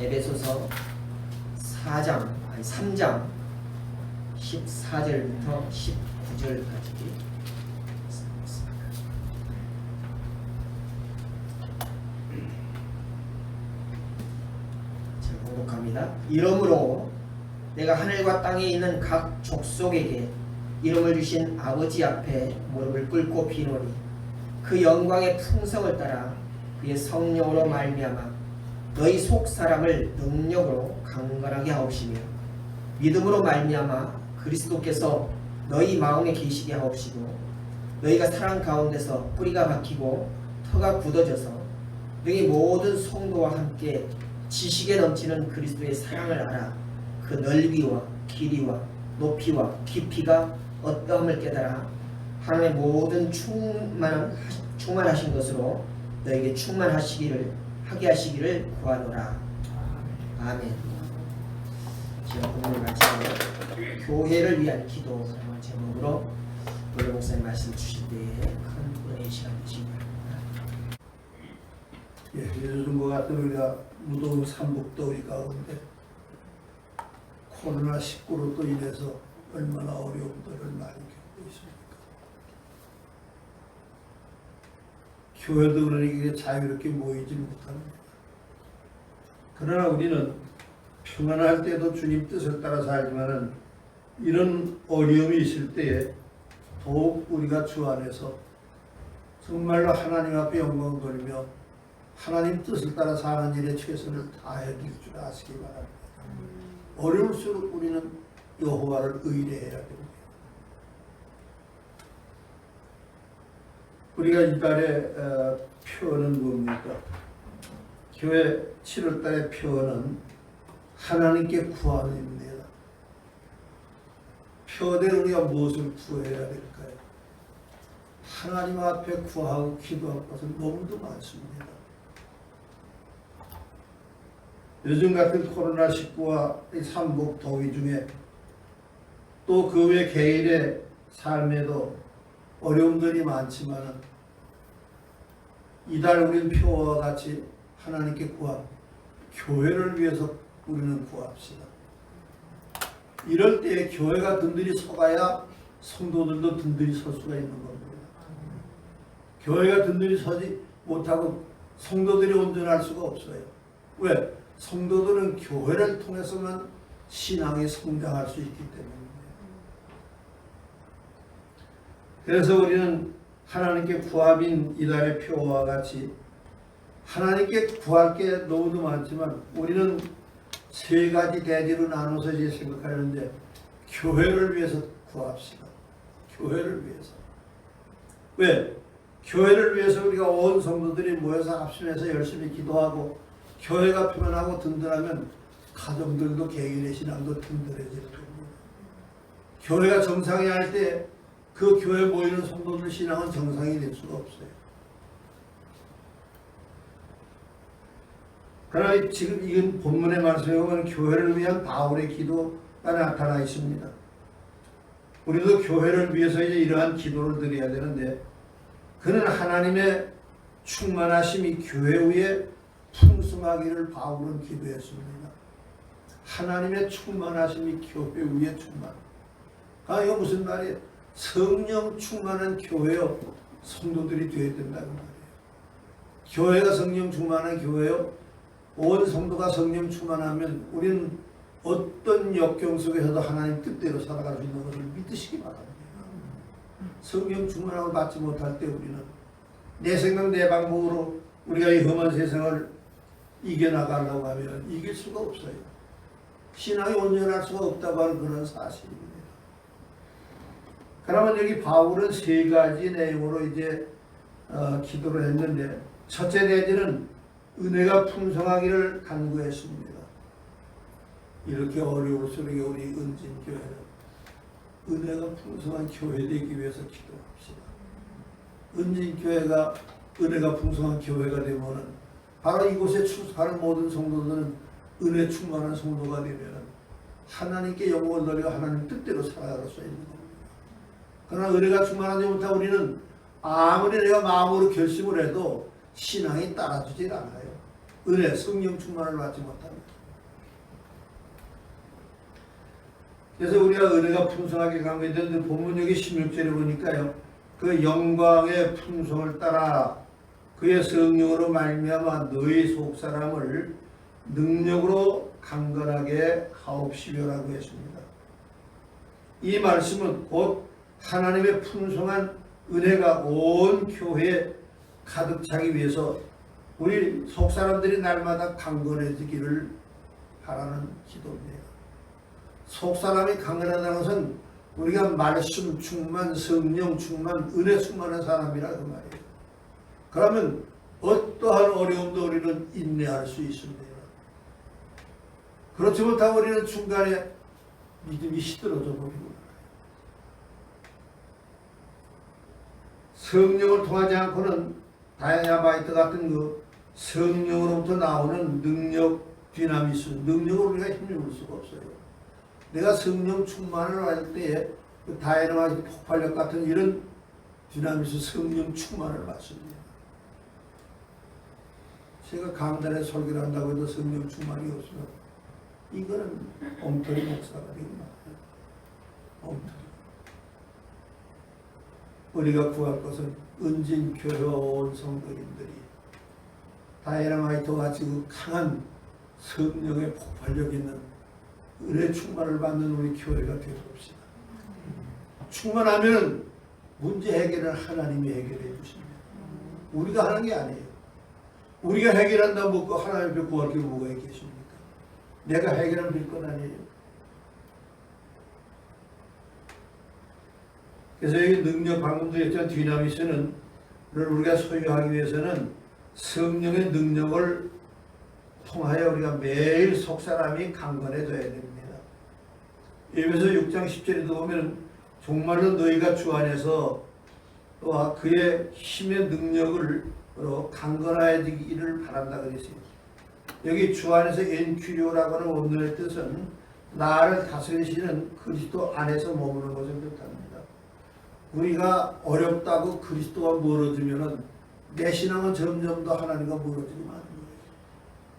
에베소서 3장 14절부터 19절까지 공독합니다. 이러므로 내가 하늘과 땅에 있는 각 족속에게 이름을 주신 아버지 앞에 무릎을 꿇고 비노니 그 영광의 풍성을 따라 그의 성령으로 말미암아 너희 속 사람을 능력으로 강건하게 하옵시며 믿음으로 말미암아 그리스도께서 너희 마음에 계시게 하옵시고 너희가 사랑 가운데서 뿌리가 박히고 터가 굳어져서 너희 모든 성도와 함께 지식에 넘치는 그리스도의 사랑을 알아 그 넓이와 길이와 높이와 깊이가 어떠함을 깨달아 하나님의 모든 충만하신 것으로 너에게 하게 하시기를 구하노라. 아멘. 제가 본문을 마치고 교회를 위한 기도라는 제목으로 노래 목사님 말씀 주실 때에 큰 은혜의 시간 되시기 바랍니다. 요즘과 같은 우리가 무더운 삼복더위 가운데 코로나19로 또 인해서 얼마나 어려움들을 많이 겪고 있습니까? 교회도 그러니 자유롭게 모이지 못합니다. 그러나 우리는 평안할 때도 주님 뜻을 따라 살지만은 이런 어려움이 있을 때에 더욱 우리가 주 안에서 정말로 하나님 앞에 영광 돌리며 하나님 뜻을 따라 사는 일에 최선을 다해 줄 줄 아시기 바랍니다. 어려울수록 우리는 여호와를 의뢰해야 됩니다. 우리가 이달의 표어는 뭡니까? 교회 7월달의 표어는 하나님께 구함입니다. 표어대로 우리가 무엇을 구해야 될까요? 하나님 앞에 구하고 기도할 것은 너무도 많습니다. 요즘 같은 코로나19와 삼복 더위 중에 또 그 외 개인의 삶에도 어려움들이 많지만 이달 우리는 표와 같이 하나님께 교회를 위해서 우리는 구합시다. 이럴 때 교회가 든든히 서가야 성도들도 든든히 설 수가 있는 겁니다. 교회가 든든히 서지 못하고 성도들이 온전할 수가 없어요. 왜? 성도들은 교회를 통해서만 신앙이 성장할 수 있기 때문입니다. 그래서 우리는 하나님께 구함인 이달의 표와 같이 하나님께 구할 게 너무도 많지만 우리는 세 가지 대지로 나눠서 이제 생각하는데 교회를 위해서 구합시다. 교회를 위해서. 왜? 교회를 위해서 우리가 온 성도들이 모여서 합심해서 열심히 기도하고 교회가 평안하고 든든하면 가정들도 개인의 신앙도 든든해질 겁니다. 교회가 정상이 할 때 그 교회 모이는 성도들 신앙은 정상이 될 수가 없어요. 그러나 지금 이 본문의 말씀에 보면 교회를 위한 바울의 기도가 나타나 있습니다. 우리도 교회를 위해서 이제 이러한 기도를 드려야 되는데 그는 하나님의 충만하심이 교회 위에 풍성하기를 바울은 기도했습니다. 하나님의 충만하심이 교회 위에 충만. 이거 무슨 말이에요? 성령 충만한 교회요. 성도들이 되어야 된다는 말이에요. 교회가 성령 충만한 교회요. 온 성도가 성령 충만하면 우리는 어떤 역경 속에서도 하나님 뜻대로 살아갈 수 있는 것을 믿으시기 바랍니다. 성령 충만함을 받지 못할 때 우리는 내 생각 내 방법으로 우리가 이 험한 세상을 이겨나가려고 하면 이길 수가 없어요. 신앙이 온전할 수가 없다고 하는 그런 사실입니다. 그러면 여기 바울은 세 가지 내용으로 이제 기도를 했는데 첫째 대지는 은혜가 풍성하기를 간구했습니다. 이렇게 어려울수록 우리 은진교회는 은혜가 풍성한 교회 되기 위해서 기도합시다. 은진교회가 은혜가 풍성한 교회가 되면은 바로 이곳에 출석하는 모든 성도들은 은혜 충만한 성도가 되면 하나님께 영광을 돌리고 하나님 뜻대로 살아갈 수 있는 겁니다. 그러나 은혜가 충만하지 못한 우리는 아무리 내가 마음으로 결심을 해도 신앙이 따라주질 않아요. 은혜, 성령 충만을 받지 못합니다. 그래서 우리가 은혜가 풍성하게 강구되는데 본문 여기 16절에 보니까요. 그 영광의 풍성을 따라 그의 성령으로 말미암아 너희 속사람을 능력으로 강건하게 하옵시며라고 했습니다. 이 말씀은 곧 하나님의 풍성한 은혜가 온 교회에 가득 차기 위해서 우리 속사람들이 날마다 강건해지기를 바라는 기도입니다. 속사람이 강건하다는 것은 우리가 말씀 충만, 성령 충만, 은혜 충만한 사람이라 그 말이에요. 그러면 어떠한 어려움도 우리는 인내할 수 있습니다. 그렇지 못하고 우리는 중간에 믿음이 시들어져 버리고 성령을 통하지 않고는 다이아마이트 같은 그 성령으로부터 나오는 능력, 디나미스, 능력을 우리가 힘입을 수가 없어요. 내가 성령 충만을 할 때에 그 다이아마이트 폭발력 같은 이런 디나미스 성령 충만을 받습니다. 제가 강단에 설교를 한다고 해도 성령 충만이 없으면 이거는 엉터리 목사가 되는 거예요. 엉터리. 우리가 구할 것은 은진 교회온 성도님들이 다이나마이트 같이 그 강한 성령의 폭발력 있는 은혜 충만을 받는 우리 교회가 되어봅시다. 충만하면 문제 해결을 하나님이 해결해 주십니다. 우리가 하는 게 아니에요. 우리가 해결한다고 먹고 하나님 앞에 구할 게 뭐가 있겠습니까? 내가 해결하면 될 건 아니에요. 그래서 여기 능력 방금도 했지만 디나미스는 우리가 소유하기 위해서는 성령의 능력을 통하여 우리가 매일 속사람이 강건해져야 됩니다. 에베소 6장 10절에도 보면 정말로 너희가 주 안에서 또한 그의 힘의 능력을 강건해지기를 바란다 그랬어요. 여기 주 안에서 엔큐리오라고 하는 원문의 뜻은 나를 다스리시는 그리스도 안에서 머무는 것을 뜻합니다. 우리가 어렵다고 그리스도와 멀어지면은 내 신앙은 점점 더 하나님과 멀어지게 마는 거예요.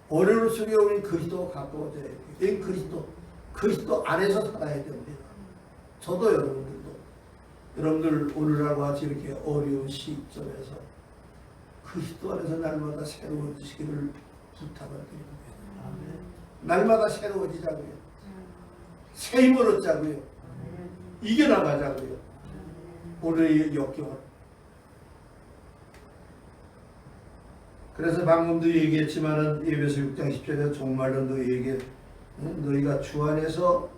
어려울 속에 우리는 그리스도와 가까워져야 돼요. 이 그리스도 안에서 살아야 됩니다. 저도 여러분들 오늘날 같이 이렇게 어려운 시점에서 그리스도 안에서 날마다 새로워지시기를 부탁을 드립니다. 날마다 새로워지자고요. 새 힘을 얻자고요. 이겨나가자고요. 오늘의 역경을. 그래서 방금도 얘기했지만은 에베소 6장 10절에 정말로 너희에게 너희가 주 안에서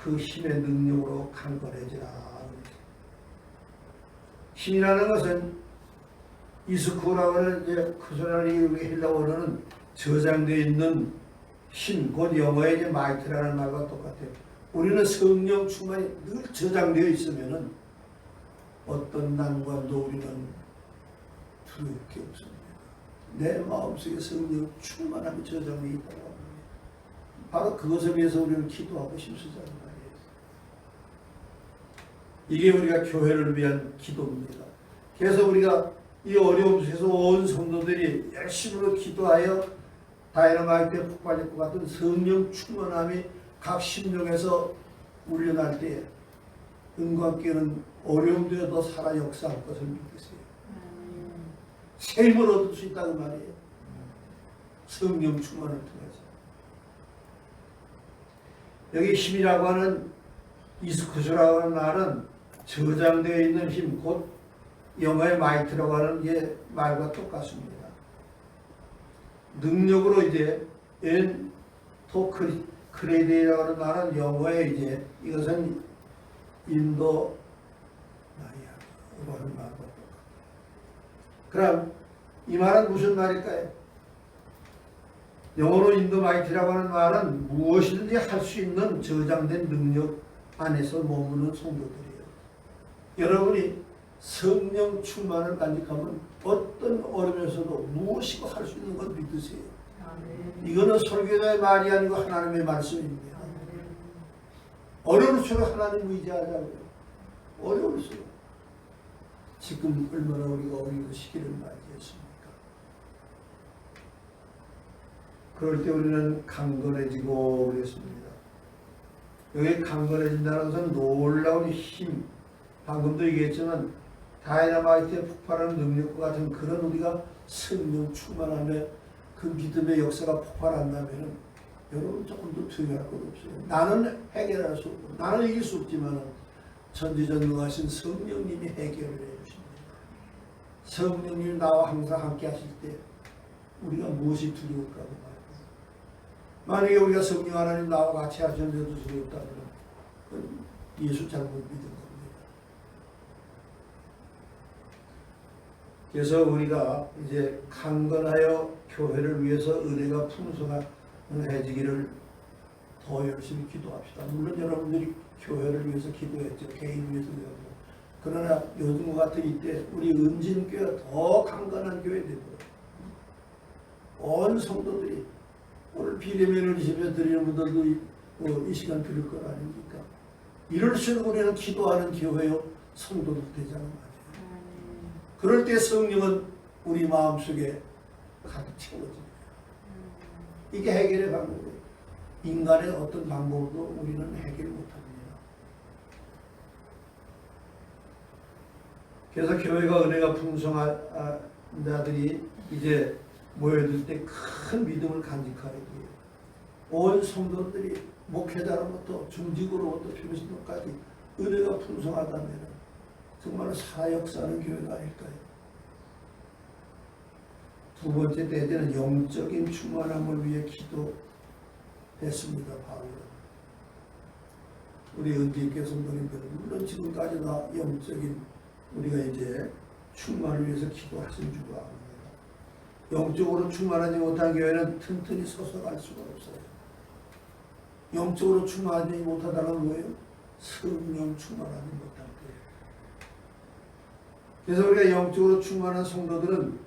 그 힘의 능력으로 강건해지라. 힘이라는 것은 이스쿠라고 하는 이제 크소나리 헬라어로는 저장되어 있는 힘, 곧 영어의 이제 마이트라는 말과 똑같아요. 우리는 성령 충만이 늘 저장되어 있으면은 어떤 난관도 우리는 두려울 게 없습니다. 내 마음속에 성령 충만함이 저장되어 있다고 합니다. 바로 그것을 위해서 우리는 기도하고 싶으자는 말이에요. 이게 우리가 교회를 위한 기도입니다. 그래서 우리가 이 어려움 속에서 온 성도들이 열심으로 기도하여 다이너마이트에 폭발될 것 같은 성령 충만함이 각 심령에서 울려날 때에 은광께는 어려움되어도 살아 역사할 것을 믿으세요. 새 힘을 얻을 수 있다고 말이에요. 성령 충만을 통해서. 여기 힘이라고 하는 이스쿠스라고 하는 말은 저장되어 있는 힘, 곧 영어의 마이트라고 하는 게 말과 똑같습니다. 능력으로 이제 크레디라고 하는 말은 영어에 이제 이것은 인도 마리아라고 하는 말과 똑같아요. 그럼 이 말은 무슨 말일까요? 영어로 인도 마이트라고 하는 말은 무엇이든지 할 수 있는 저장된 능력 안에서 머무는 성도들이에요. 여러분이 성령 충만을 간직하면 어떤 어려움에서도 무엇이고 할 수 있는 걸 믿으세요. 이거는 설교자의 말이 아니고 하나님의 말씀입니다. 어려울수록 하나님 의지하자고요. 어려울수록. 지금 얼마나 우리가 어려운 시기를 맞이했습니까? 그럴 때 우리는 강건해지고 그랬습니다. 여기 강건해진다는 것은 놀라운 힘, 방금도 얘기했지만 다이너마이트에 폭발하는 능력과 같은 그런 우리가 성령 충만함에 그 믿음의 역사가 폭발한다면 여러분 조금 더 두려워할 것 없어요. 나는 해결할 수 없고 나는 이길 수 없지만 전지전능하신 성령님이 해결을 해주십니다. 성령님 나와 항상 함께 하실 때 우리가 무엇이 두려울까 말입니다. 만약에 우리가 성령 하나님 나와 같이 하시는데도 두렵다면 그건 예수 잘못 믿은 겁니다. 그래서 우리가 이제 강건하여 교회를 위해서 은혜가 풍성해지기를 더 열심히 기도합시다. 물론 여러분들이 교회를 위해서 기도했죠. 개인을 위해서 기도하고. 그러나 요즘과 같은 이때 우리 은진교회가 더 강건한 교회 되도록 온 성도들이 오늘 비대면을 집에 드리는 분들도 이 시간 드릴 것 아닙니까? 이럴 수 있는 우리는 기도하는 교회요 성도들 되자는 말이에요. 그럴 때 성령은 우리 마음속에 가득 채워집니다. 이게 해결의 방법이에요. 인간의 어떤 방법으로 우리는 해결 못합니다. 그래서 교회가 은혜가 풍성한 자들이 이제 모여들 때 큰 믿음을 간직하게 돼요. 온 성도들이 목회자로부터 중직으로부터 필요신도까지 은혜가 풍성하다면 정말 사역사는 교회가 아닐까요? 두 번째 대제는 영적인 충만함을 위해 기도했습니다. 바울은. 우리 은지교 성도님들은 물론 지금까지 다 영적인 우리가 이제 충만을 위해서 기도하신 줄 압니다. 영적으로 충만하지 못한 교회는 튼튼히 서서 갈 수가 없어요. 영적으로 충만하지 못하다는 뭐예요? 성령 충만하지 못한 교회. 그래서 우리가 영적으로 충만한 성도들은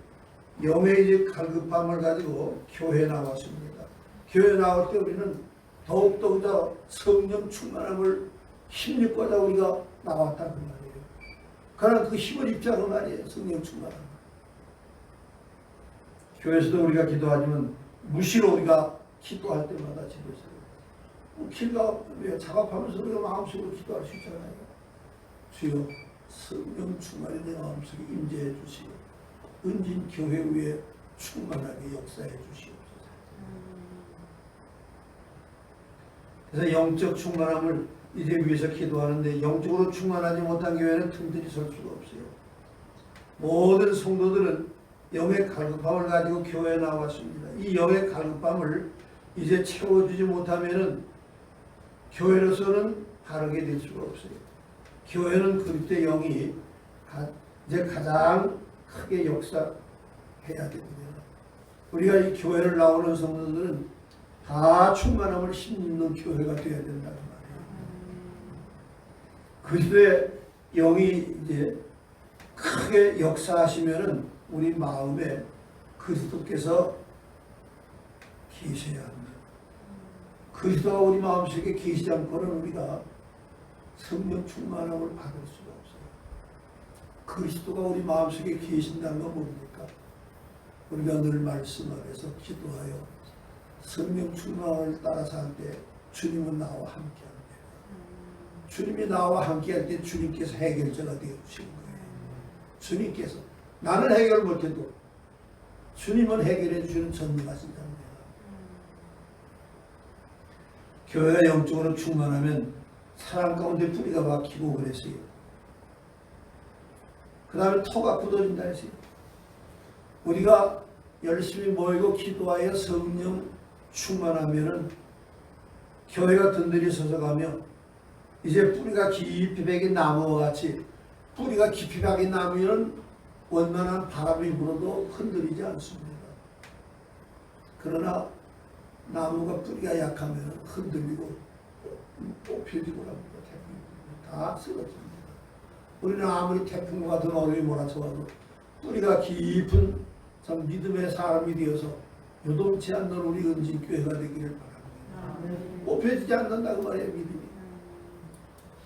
영의 이제 갈급함을 가지고 교회에 나왔습니다. 교회에 나올 때 우리는 더욱더 성령 충만함을 힘입고자 우리가 나왔다는 말이에요. 그러나 그 힘을 입자고 말이에요. 성령 충만함. 교회에서도 우리가 기도하지만 무시로 우리가 기도할 때마다 집에서 길가 작업하면서 우리가 마음속으로 기도할 수 있잖아요. 주여 성령 충만히 내 마음속에 임재해 주시고 은진 교회 위에 충만하게 역사해 주시옵소서. 그래서 영적 충만함을 이제 위해서 기도하는데 영적으로 충만하지 못한 교회는 틈들이 설 수가 없어요. 모든 성도들은 영의 갈급함을 가지고 교회에 나왔습니다. 이 영의 갈급함을 이제 채워주지 못하면은 교회로서는 바르게 될 수가 없어요. 교회는 그때 영이 이제 가장 크게 역사해야 됩니다. 우리가 이 교회를 나오는 성도들은 다 충만함을 힘입는 교회가 되어야 된다는 말이에요. 그리스도의 영이 이제 크게 역사하시면은 우리 마음에 그리스도께서 계셔야 합니다. 그리스도가 우리 마음속에 계시지 않고는 우리가 성령 충만함을 받을 수가 없어요. 그리스도가 우리 마음속에 계신다는 건 뭡니까? 우리가 늘 말씀 안에서 기도하여 성령 충만함을 따라 살 때 주님은 나와 함께 합니다. 주님이 나와 함께 할 때 주님께서 해결자가 되어 주시는 거예요. 주님께서 나는 해결 못해도 주님은 해결해 주시는 전능하신 자입니다. 교회가 영적으로 충만하면 사람 가운데 뿌리가 박히고 그랬어요. 그 다음에 터가 굳어진다 했어요. 우리가 열심히 모이고 기도하여 성령 충만하면은 교회가 든든히 서서가며 이제 뿌리가 깊이 박인 나무와 같이 뿌리가 깊이 박인 나무는 원만한 바람이 불어도 흔들리지 않습니다. 그러나 나무가 뿌리가 약하면 흔들리고 뽑혀지고 합니다. 다 쓰러집니다. 우리는 아무리 태풍과 같은 어둠이 몰아쳐와도 뿌리가 깊은 참 믿음의 사람이 되어서 요동치 않는 우리 은진교회가 되기를 바랍니다. 뽑혀지지 않는다고 말해요. 믿음이.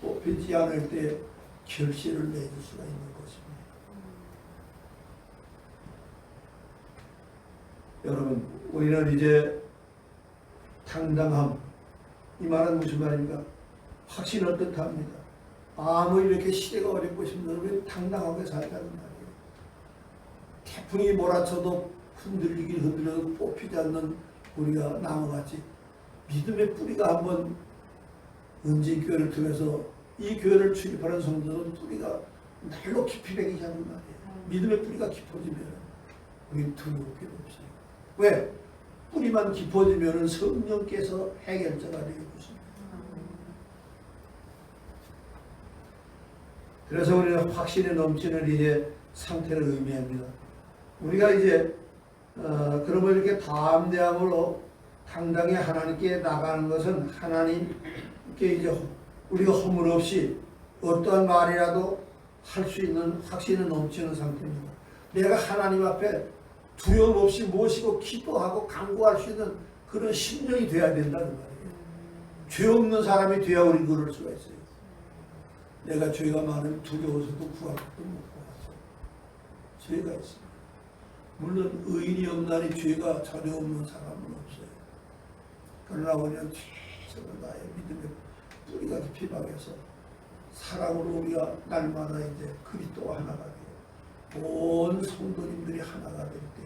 뽑히지 않을 때 결실을 맺을 수가 있는 것입니다. 여러분, 우리는 이제 당당함. 이 말은 무슨 말입니까? 확신을 뜻합니다. 아무리 이렇게 시대가 어렵고 힘들면 당당하게 살자는 말이에요. 태풍이 몰아쳐도 흔들리긴 흔들려도 뽑히지 않는 우리가 나무같이 믿음의 뿌리가 한번 은진교회를 통해서 이 교회를 출입하는 성도는 뿌리가 날로 깊이 배기 하는 말이에요. 믿음의 뿌리가 깊어지면 우리는 두려울 게 없어요. 왜? 뿌리만 깊어지면 성령께서 해결자가 되게 되십니다. 그래서 우리는 확신에 넘치는 이제 상태를 의미합니다. 우리가 이제 그러면 이렇게 담대함으로 당당히 하나님께 나가는 것은 하나님께 이제 우리가 허물 없이 어떠한 말이라도 할 수 있는 확신에 넘치는 상태입니다. 내가 하나님 앞에 두려움 없이 모시고 기도하고 간구할 수 있는 그런 심령이 돼야 된다는 말이에요. 죄 없는 사람이 돼야 우리 그럴 수가 있어요. 내가 죄가 많으면 두려워서도 구할 것도 못 구하죠. 죄가 있습니다. 물론 의인이 없나니 죄가 전혀 없는 사람은 없어요. 그러나 우리는 최선을 다해 믿음의 뿌리가 깊이 박여서 사랑으로 우리가 날마다 이제 그리스도와 하나가 되어 온 성도님들이 하나가 될 때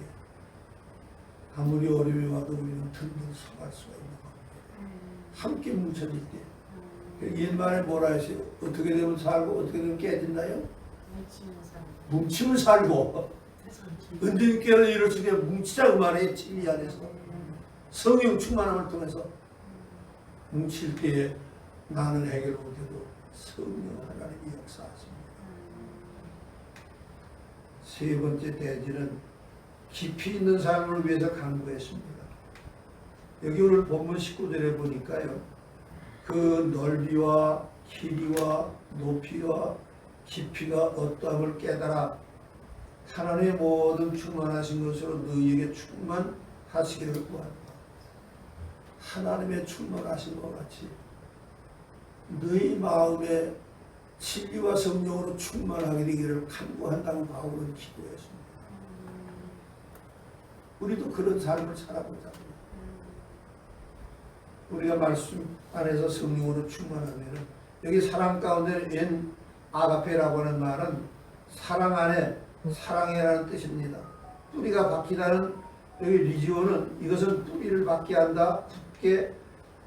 아무리 어려움이 와도 우리는 든든 서갈 수가 있는 겁니다. 함께 뭉쳐질 때 옛말에 뭐라 했어요? 어떻게 되면 살고 어떻게 되면 깨진다요? 뭉치면 살고 은진교회를 이룰 수 있게 뭉치자 그 말이에요. 진리 안에서 성령 충만함을 통해서 뭉칠 때에 나는 해결 못해도 성령 하나님이 역사하십니다. 세 번째 대지는 깊이 있는 삶을 위해서 간구했습니다. 여기 오늘 본문 19절에 보니까요. 그 넓이와 길이와 높이와 깊이가 어떠함을 깨달아 하나님의 모든 충만하신 것으로 너희에게 충만하시기를 구한다. 하나님의 충만하신 것 같이 너희 마음에 진리와 성령으로 충만하게 되기를 간구한다고 바울은 기도했습니다. 우리도 그런 삶을 살아보자. 우리가 말씀 안에서 성령으로 충만하면 여기 사랑 가운데 엔 아가페라고 하는 말은 사랑 안에 사랑해라는 뜻입니다. 뿌리가 박히다는 여기 리지오는 이것은 뿌리를 박게 한다, 굳게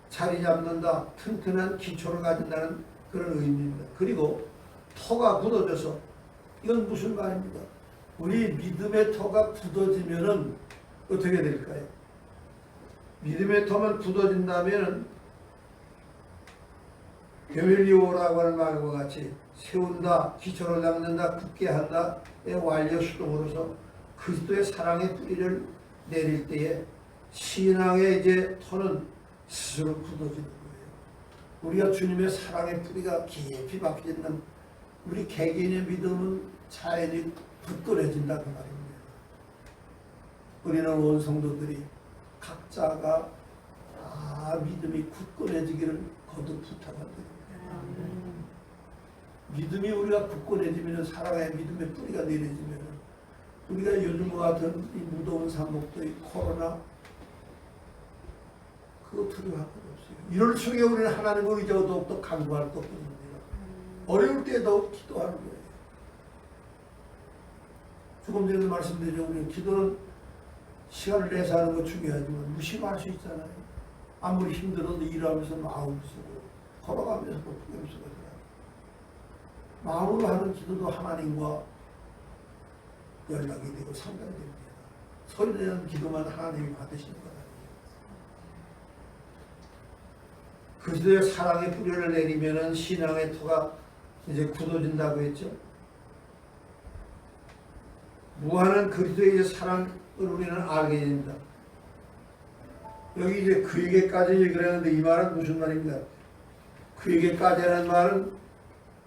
자리 잡는다, 튼튼한 기초를 가진다는 그런 의미입니다. 그리고 터가 굳어져서 이건 무슨 말입니까? 우리 믿음의 터가 굳어지면은 어떻게 될까요? 믿음의 터만 굳어진다면 베멜리오라고 하는 말과 같이 세운다, 기초를 잡는다, 굳게 한다의 완료 수동으로서 그리스도의 사랑의 뿌리를 내릴 때에 신앙의 이제 터는 스스로 굳어지는 거예요. 우리가 주님의 사랑의 뿌리가 깊이 박혀있는 우리 개개인의 믿음은 자연히 굳건해진다 그 말입니다. 우리는 온 성도들이 각자가 믿음이 굳건해지기를 거듭 부탁합니다. 믿음이 우리가 굳건해지면 사랑의 믿음의 뿌리가 내려지면 우리가 요즘과 같은 이 무더운 삼복도 이 코로나 그거 두려워할 것 없어요. 이럴 속에 우리는 하나님을 의지하고 더욱더 간구할 것뿐입니다. 어려울 때 더욱 기도하는 거예요. 조금 전에도 말씀드렸죠. 우리 기도는 시간을 내서 하는 거 중요하지만 무심할 수 있잖아요. 아무리 힘들어도 일하면서 마음을 쓰고 걸어가면서도 풍경 쓰고 마음으로 하는 기도도 하나님과 연락이 되고 상담됩니다. 소리내는 기도만 하나님이 받으시는 것 아니에요. 그리스도의 사랑의 뿌리를 내리면은 신앙의 터가 이제 굳어진다고 했죠. 무한한 그리스도의 사랑을 우리는 알게 됩니다. 여기 이제 그에게까지 얘기를 하는데 이 말은 무슨 말입니까? 그에게까지라는 말은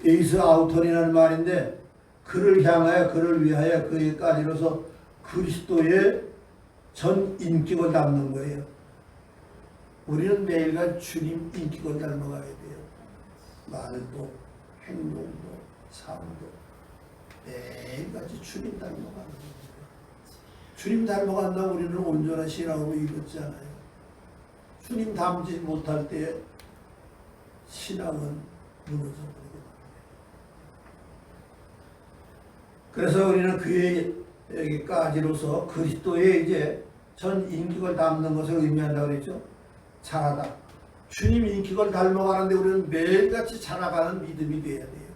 에이스 아우턴이라는 말인데 그를 향하여 그를 위하여 그에게까지로서 그리스도의 전 인격을 담는 거예요. 우리는 매일간 주님 인격을 닮아가야 돼요. 말도 행동도 삶도 매일같이 주님 닮아가는 거예요. 주님 닮아간다고 우리는 온전한 신앙으로 이루지 않아요. 주님 닮지 못할 때 신앙은 무너져 버리고 맙니다. 그래서 우리는 그에게까지로서 그리스도의 이제 전 인격을 닮는 것을 의미한다고 그랬죠. 자라다. 주님 인격을 닮아가는데 우리는 매일같이 자라가는 믿음이 돼야 돼요.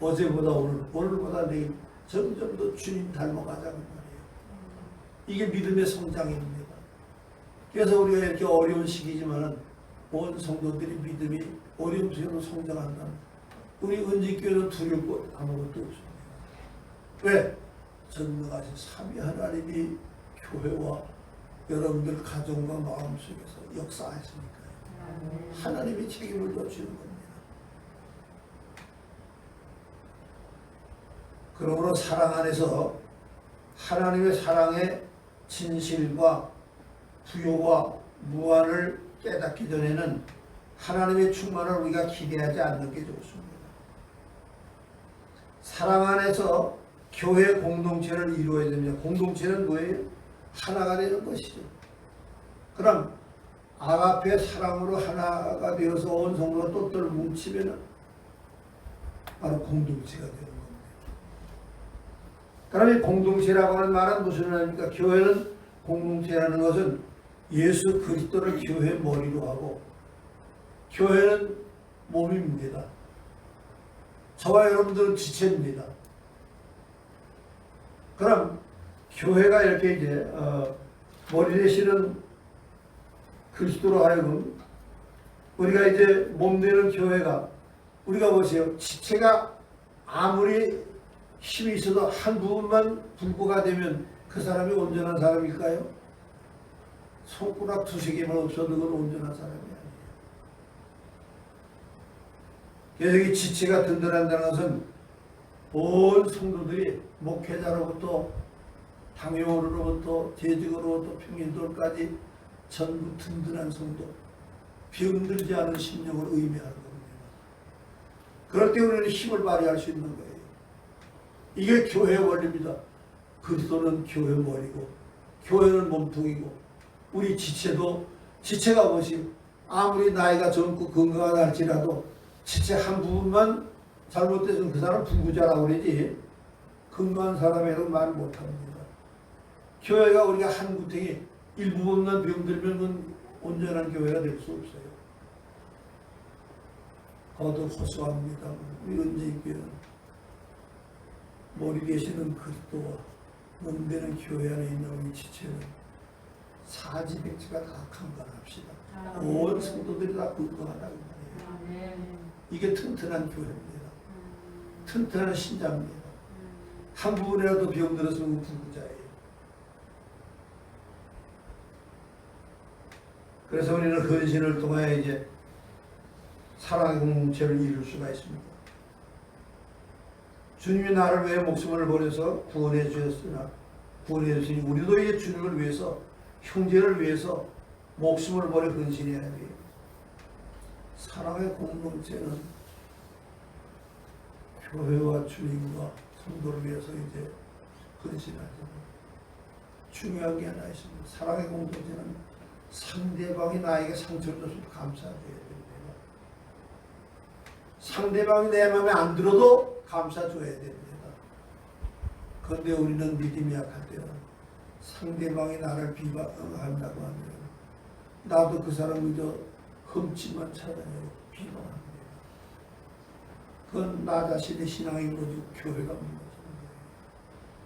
어제보다 오늘, 오늘보다 내일 점점 더 주님 닮아가자는 말이에요. 이게 믿음의 성장입니다. 그래서 우리가 이렇게 어려운 시기지만 온 성도들이 믿음이 어려움 속에서 성장한다는, 우리 은지교회는 두려울 것 아무것도 없습니다. 왜? 전능하신 삼위 하나님이 교회와 여러분들 가정과 마음속에서 역사하시니까요. 하나님이 책임을 져주는 겁니다. 그러므로 사랑 안에서 하나님의 사랑의 진실과 부요와 무한을 깨닫기 전에는 하나님의 충만을 우리가 기대하지 않는 게 좋습니다. 사랑 안에서 교회 공동체를 이루어야 됩니다. 공동체는 뭐예요? 하나가 되는 것이죠. 그럼 아가페 사랑으로 하나가 되어서 온 성도가 또똘 뭉치면 바로 공동체가 되는 겁니다. 그럼 이 공동체라고 하는 말은 무슨 말입니까? 교회는, 공동체라는 것은 예수 그리스도를 교회 머리로 하고 교회는 몸입니다. 저와 여러분들은 지체입니다. 그럼 교회가 이렇게 이제 머리 대신은 그리스도로 하여금 우리가 이제 몸 되는 교회가, 우리가 보세요. 지체가 아무리 힘이 있어도 한 부분만 불구가 되면 그 사람이 온전한 사람일까요? 손가락 두세 개만 없어도 그건 온전한 사람이 아니에요. 그래서 이 지체가 든든한다는 것은 온 성도들이 목회자로부터 당회원으로부터 재직으로부터 평인도까지 전부 든든한 성도, 병들지 않은 심령을 의미하는 겁니다. 그럴 때 우리는 힘을 발휘할 수 있는 거예요. 이게 교회의 원리입니다. 그리스도는 교회 머리고 교회는 몸통이고 우리 지체도, 지체가 무엇이요? 아무리 나이가 젊고 건강하다 할지라도 지체 한 부분만 잘못돼서 그 사람 불구자라고 그러지 건강한 사람이라고 말 못합니다. 교회가 우리가 한 구탱이 일부분만 병들면 온전한 교회가 될 수 없어요. 거듭 호소합니다. 우리 은재교회는 머리 되시는 그리스도와 몸 되는 교회 안에 있는 우리 지체는 사지백지가 다 강건합시다. 온 성도들이 다 건강하다고 말이에요. 이게 튼튼한 교회입니다. 튼튼한 신자입니다. 한 부분이라도 병들었으면 불구자예요. 그래서 우리는 헌신을 통하여 이제 사랑의 공동체를 이룰 수가 있습니다. 주님이 나를 위해 목숨을 버려서 구원해 주셨으나, 구원해 주시니 우리도 이제 주님을 위해서, 형제를 위해서 목숨을 버려 헌신해야 돼요. 사랑의 공동체는 교회와 주님과 성도를 위해서 이제 헌신하죠. 중요한 게 하나 있습니다. 사랑의 공동체는 상대방이 나에게 상처를 줘서 감사해야 됩니다. 상대방이 내 마음에 안 들어도 감사줘야 됩니다. 그런데 우리는 믿음이 약할 때는 상대방이 나를 비방한다고 하면 나도 그 사람 그저 흠집만 찾아내고 비방합니다. 그건 나 자신의 신앙이 무너지고 교회가 무너지는 거예요.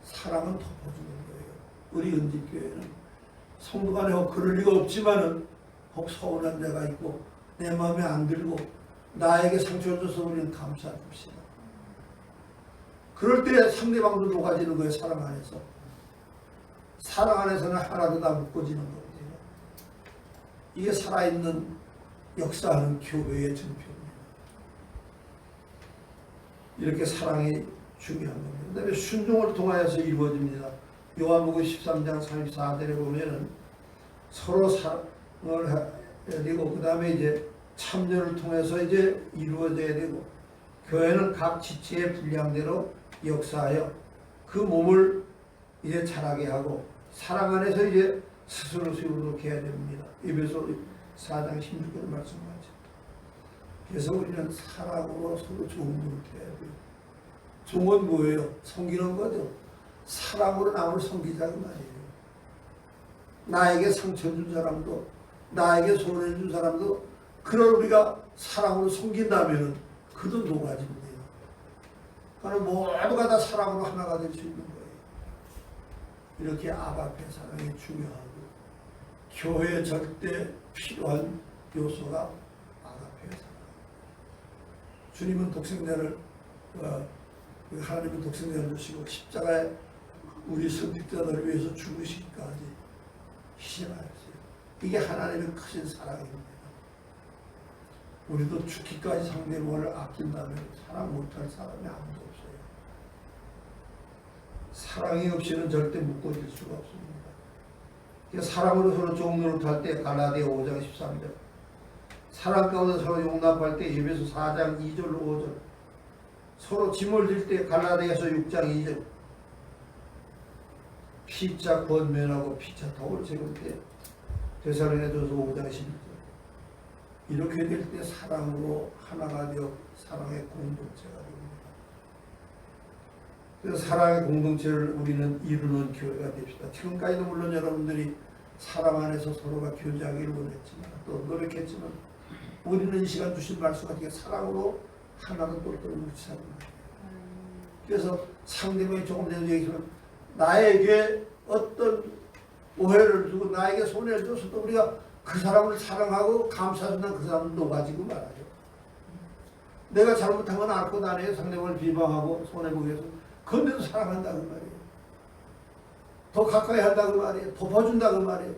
사랑은 덮어주는 거예요. 우리 은지교회는 성도 간에 그럴 리가 없지만은 혹 서운한 데가 있고 내 마음에 안 들고 나에게 상처를 줘서 우리는 감사합시다. 그럴 때 상대방도 녹아지는 거예요. 사랑 안에서. 사랑 안에서는 하나도 다 묶어지는 거예요. 이게 살아있는 역사하는 교회의 증표입니다. 이렇게 사랑이 중요한 겁니다. 그 다음에 순종을 통하여서 이루어집니다. 요한복음 13장 34절에 보면은 서로 사랑을 해야 되고, 그 다음에 이제 참여를 통해서 이제 이루어져야 되고, 교회는 각 지체의 분량대로 역사하여 그 몸을 이제 자라게 하고, 사랑 안에서 이제 스스로 세우도록 해야 됩니다. 에베소 4장 16절 말씀하죠. 그래서 우리는 사랑으로 서로 좋은 노릇 해야 돼요. 종은 뭐예요? 섬기는 거죠. 사랑으로 남을 섬기자는 말이에요. 나에게 상처 준 사람도, 나에게 손해 준 사람도 그걸 우리가 사랑으로 섬긴다면 그도 녹아집니다. 그러나 모두가 다 사랑으로 하나가 될 수 있는 거예요. 이렇게 아가페 사랑이 중요하고 교회에 절대 필요한 요소가 아가페 사랑. 주님은 독생자를 하나님은 독생자를 주시고 십자가에 우리 선택자들을 위해서 죽으시기까지 희생하였어요. 이게 하나님의 크신 사랑입니다. 우리도 죽기까지 상대방을 아낀다면 사랑 못할 사람이 아무도 없어요. 사랑이 없이는 절대 묶어질 수가 없습니다. 사랑으로 서로 좋은 노릇할 때 갈라디아 5장 13절, 사랑 가운데 서로 용납할 때 에베소 4장 2절로 5절, 서로 짐을 질 때 갈라디아서 6장 2절, 피자 권면하고 피자 덕을 세울 때 데살로니가전서 5장 11절. 이렇게 될 때 사랑으로 하나가 되어 사랑의 공동체가 됩니다. 그래서 사랑의 공동체를 우리는 이루는 교회가 됩시다. 지금까지도 물론 여러분들이 사랑 안에서 서로가 교제하기를 원했지만 또 노력했지만 우리는 이 시간 주신 말씀 같은 사랑으로 하나가 똘똘 뭉치자는 말이에요. 그래서 상대방이 조금 전에 얘기했지만 나에게 어떤 오해를 주고 나에게 손해를 줘서도 우리가 그 사람을 사랑하고 감사하는 그 사람을 녹아지고 말하죠. 내가 잘못한 건 알고 나네요. 상대방을 비방하고 손해보기 위해서 그런데도 사랑한다고 말이에요. 더 가까이 한다고 말이에요. 덮어준다고 말이에요.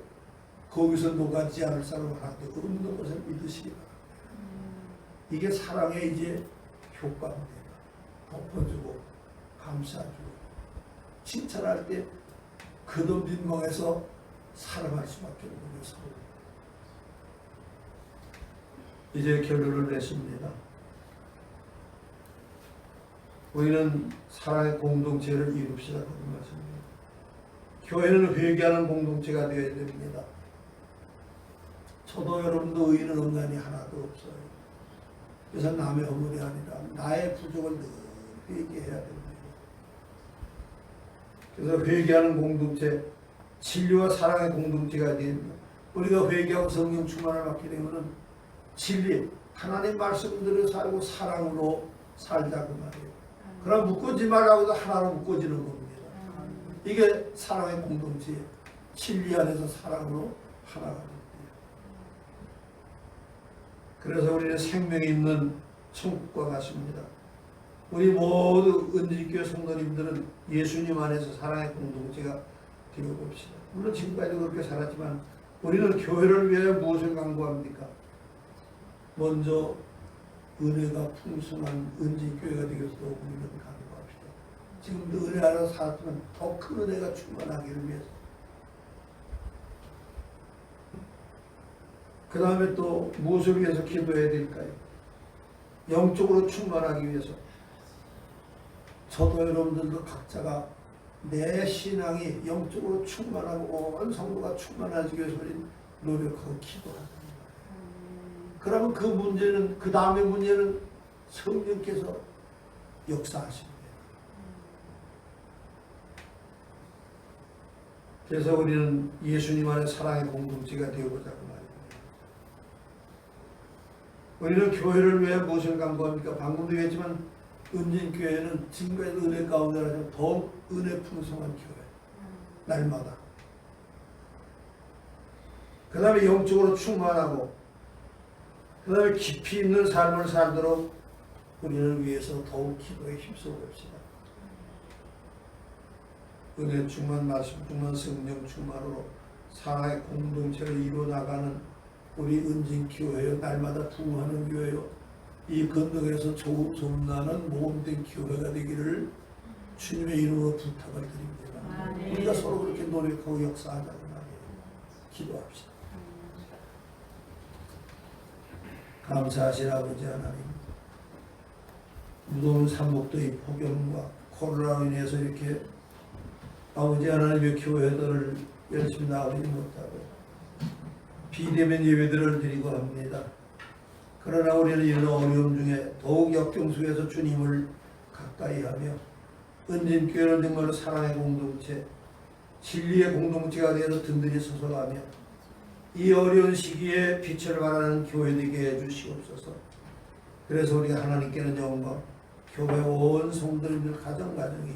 거기서 녹아지지 않을 사람을 하는데 없는 것을 믿으시기 바랍니다. 이게 사랑의 이제 효과입니다. 덮어주고 감싸주고 칭찬할 때 그도 민망해서 사랑할 수밖에 없는 것을 이제 결론을 냈습니다. 우리는 사랑의 공동체를 이룹시다 그런 말씀입니다. 교회는 회개하는 공동체가 되어야 됩니다. 저도 여러분도 의인은 없나니 하나도 없어요. 그래서 남의 허물이 아니라 나의 부족을 늘 회개해야 됩니다. 그래서 회개하는 공동체, 진리와 사랑의 공동체가 됩니다. 우리가 회개하고 성령 충만을 받게 되면 진리, 하나님 말씀대로 살고 사랑으로 살자고 말이에요. 그럼 묶어지 말라고 해도 하나로 묶어지는 겁니다. 이게 사랑의 공동체, 진리 안에서 사랑으로 하나가 됩니다. 그래서 우리는 생명이 있는 천국과 같습니다. 우리 모두 은지교회 성도님들은 예수님 안에서 사랑의 공동체가 되어봅시다. 물론 지금까지도 그렇게 살았지만 우리는 교회를 위하여 무엇을 강구합니까? 먼저 은혜가 풍성한 은지교회가 되기 위해서 우리는 강구합시다. 지금도 은혜 안에서 살았지만 더 큰 은혜가 충만하기를 위해서. 그 다음에 또 무엇을 위해서 기도해야 될까요? 영적으로 충만하기 위해서. 저도 여러분들도 각자가 내 신앙이 영적으로 충만하고 온 성도가 충만하기 위해서 노력하고 기도하는 거예요. 그러면 그 문제는, 그 다음의 문제는 성령께서 역사하십니다. 그래서 우리는 예수님 안에 사랑의 공동체가 되어보자고 말입니다. 우리는 교회를 위해 무엇을 강구합니까? 방금도 얘기했지만 은진교회는 지금까지 은혜 가운데라도 더욱 은혜 풍성한 교회. 날마다. 그 다음에 영적으로 충만하고 그 다음에 깊이 있는 삶을 살도록 우리를 위해서 더욱 기도에 힘써 봅시다. 은혜 충만, 말씀 충만, 성령 충만으로 사랑의 공동체를 이루어나가는 우리 은진교회요, 날마다 부흥하는 교회요, 이 건너에서 조금 소문나는 모범된 교회가 되기를 주님의 이름으로 부탁을 드립니다. 우리가 서로 그렇게 노력하고 역사하자고 말이에요. 기도합시다. 감사하신 아버지 하나님, 무더운 삼복도의 폭염과 코로나로 인해서 이렇게 아버지 하나님의 교회들을 열심히 나가지 못하고 비대면 예배들을 드리고 합니다. 그러나 우리는 이런 어려움 중에 더욱 역경 속에서 주님을 가까이 하며 은진교회는 정말로 사랑의 공동체, 진리의 공동체가 되어서 든든히 서서가며 이 어려운 시기에 빛을 발하는 교회 되게 해주시옵소서. 그래서 우리가 하나님께는 영광, 교회 온 성도님들 가정가정이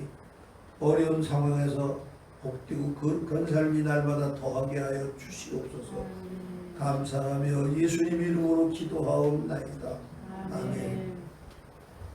어려운 상황에서 복되고 그런 삶이 날마다 더하게 하여 주시옵소서. 감사하며 예수님 이름으로 기도하옵나이다. 아멘.